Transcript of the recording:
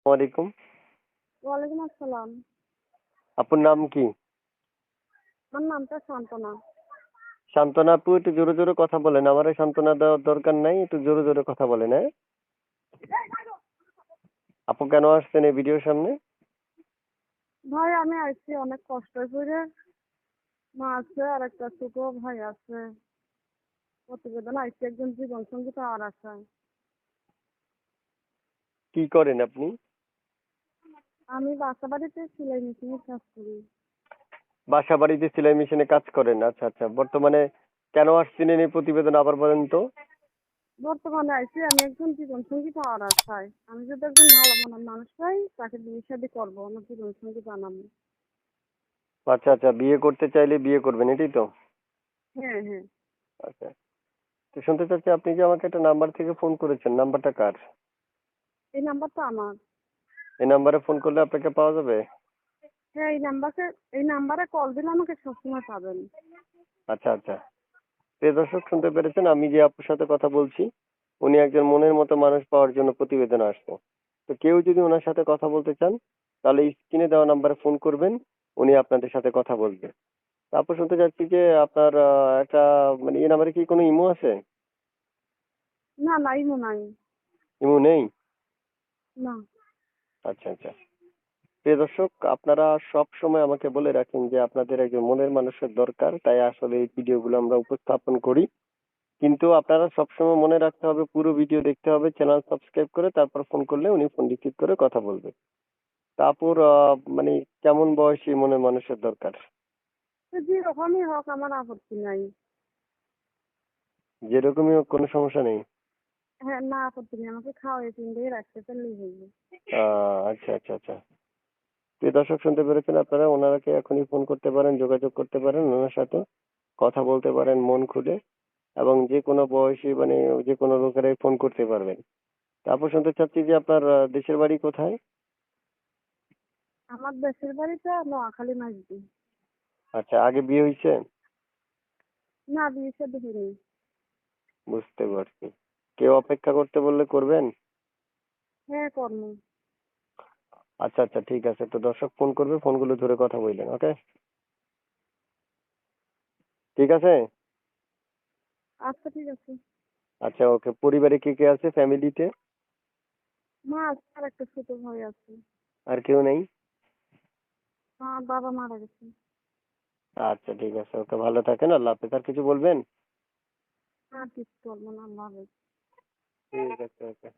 ওয়ালাইকুম। ওয়ালাইকুম আসসালাম। আপুর নাম কি? আমার নামটা সান্ত্বনা। সান্ত্বনা আপু, একটু জোরে জোরে কথা বলেন। আমারে সান্ত্বনা দেওয়ার দরকার নাই, একটু জোরে জোরে কথা বলেন, হ্যাঁ? আপু কেন আসছেন এই ভিডিওর সামনে? ভাই আমি আইছি অনেক কষ্ট করে। মা আছে আর একটা ছোট ভাই আছে। প্রতিবেদন আইছি একজন জীবন সঙ্গী পাওয়ার আশায়। কি করেন আপনি? আমি বাসা বাড়িতে সেলাই মেশিনের কাজ করি। বাসা বাড়িতে সেলাই মেশিনে কাজ করেন? আচ্ছা আচ্ছা। বর্তমানে কেন আসছিলেন এই প্রতিবেদন আবার বলেন তো? বর্তমানে আইছি আমি একজন জীবন সঙ্গী পাওয়ার আশায়। আমি যদি একজন ভালো মনের মানুষ পাই তাকে বিয়ে শাদী করবো, আমার জীবন সঙ্গী বানাবো। আচ্ছা আচ্ছা, বিয়ে করতে চাইলে বিয়ে করবেন, এটাই তো? হ্যাঁ হ্যাঁ। আচ্ছা। তো শুনতে চাচ্ছি, আপনি যে আমাকে একটা নাম্বার থেকে ফোন করেছেন, নাম্বারটা কার? এই নাম্বারটা আমার। এই নাম্বারে ফোন করলে আপনাকে পাওয়া যাবে? হ্যাঁ এই নাম্বারে কল দিলে আমাকে সবসময় পাবেন। আচ্ছা আচ্ছা। প্রিয় দর্শক, শুনতে পেরেছেন, আমি যে আপুর সাথে কথা বলছি উনি একজন মনের মতো মানুষ পাওয়ার জন্য প্রতিবেদন আসছে। তো কেউ যদি ওনার সাথে কথা বলতে চান তাহলে স্ক্রিনে দেওয়া নাম্বারে ফোন করবেন, উনি আপনাদের সাথে কথা বলবে। তারপর শুনতে চাচ্ছি যে আপনার একটা মানে এই নাম্বারে কি কোনো ইমো আছে? না নাই নাই। ইমো নেই? না। আচ্ছা আচ্ছা। প্রিয় দর্শক, আপনারা সব সময় আমাকে বলে রাখেন যে আপনাদের একজন মনের মানুষের দরকার, তাই আসলে এই ভিডিওগুলো আমরা উপস্থাপন করি। কিন্তু আপনারা সবসময় মনে রাখতে হবে, পুরো ভিডিও দেখতে হবে, চ্যানেল সাবস্ক্রাইব করে তারপর ফোন করলে উনি ফোন রিসিভ করে কথা বলবে। তা আপুর মানে কেমন বয়সী মনে মানুষের দরকার? তো যেরকমই হোক আমার আপত্তি নাই। যেরকমই হোক, কোনো সমস্যা নেই? হ্যাঁ, না আপত্তি নেই, আমাকে খাওয়াই পিন্ডিয়ে রাখতে পারলেই হইবে। আচ্ছা আচ্ছা আচ্ছা। প্রিয় দর্শক, শুনতে পেরেছেন, আপনারা ওনারাকে এখনই ফোন করতে পারেন, যোগাযোগ করতে পারেন ওনার সাথে, কথা বলতে পারেন মন খুলে, এবং যে কোনো বয়সী মানে যে কোনো লোকেরাই ফোন করতে পারবেন। তারপর শুনতে চাচ্ছি যে আপনার দেশের বাড়ি কোথায়? আমার দেশের বাড়িতে নোয়াখালী মাঝদি। আচ্ছা, আগে বিয়ে হয়েছে? না বিয়ে শাদী হয়নি। বুঝতে পারছি। কেউ অপেক্ষা করতে বললে করবেন? হ্যাঁ কর্ম। আচ্ছা আচ্ছা, ঠিক আছে। তো দর্শক ফোন করবে, ফোনগুলো ধরে কথা বললেন, ওকে? ঠিক আছে। আচ্ছা ঠিক আছে। আচ্ছা, ওকে। পরিবারে কে কে আছে, ফ্যামিলিতে? মা আছে আর একটা ছোট ভাই আছে। আর কেউ নেই? মা বাবা মারা গেছে। আচ্ছা ঠিক আছে, ওকে। ভালো থাকেন, আল্লাহ হাফেজ। আর কিছু বলবেন? আর কিছু করবো না, আল্লাহ হাফেজ। ঠিক আছে, ওকে।